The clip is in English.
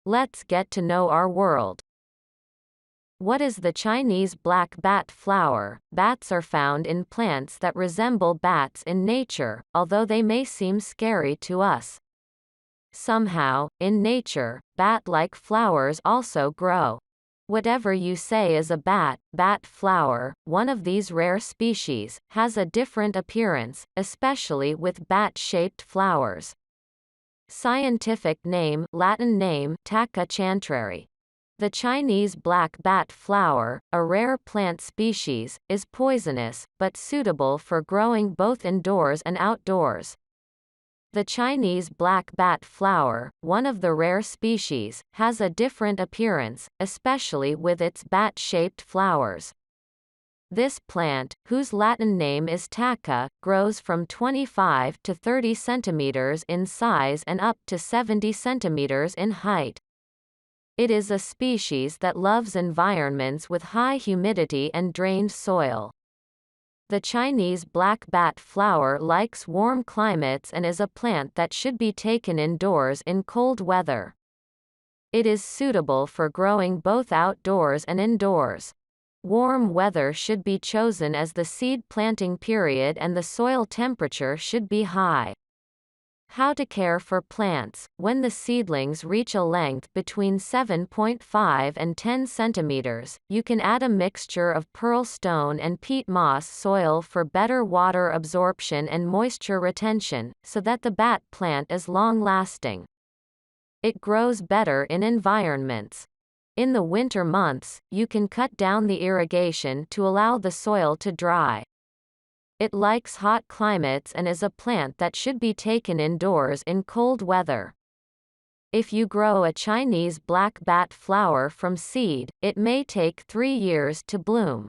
Let's get to know our world. What is the Chinese black bat flower? Bats are found in plants that resemble bats in nature, although they may seem scary to us. Somehow, in nature, bat-like flowers also grow. Whatever you say is a bat flower, one of these rare species, has a different appearance, especially with bat-shaped flowers. Scientific name, Latin name, Tacca chantrari. The Chinese black bat flower, a rare plant species, is poisonous, but suitable for growing both indoors and outdoors. The Chinese black bat flower, one of the rare species, has a different appearance, especially with its bat-shaped flowers. This plant, whose Latin name is Tacca, grows from 25 to 30 centimeters in size and up to 70 centimeters in height. It is a species that loves environments with high humidity and drained soil. The Chinese black bat flower likes warm climates and is a plant that should be taken indoors in cold weather. It is suitable for growing both outdoors and indoors. Warm weather should be chosen as the seed planting period and the soil temperature should be high. How to care for plants. When the seedlings reach a length between 7.5 and 10 centimeters, you can add a mixture of pearl stone and peat moss soil for better water absorption and moisture retention, so that the bat plant is long-lasting. It grows better in environments. In the winter months, you can cut down the irrigation to allow the soil to dry. It likes hot climates and is a plant that should be taken indoors in cold weather. If you grow a Chinese black bat flower from seed, it may take 3 years to bloom.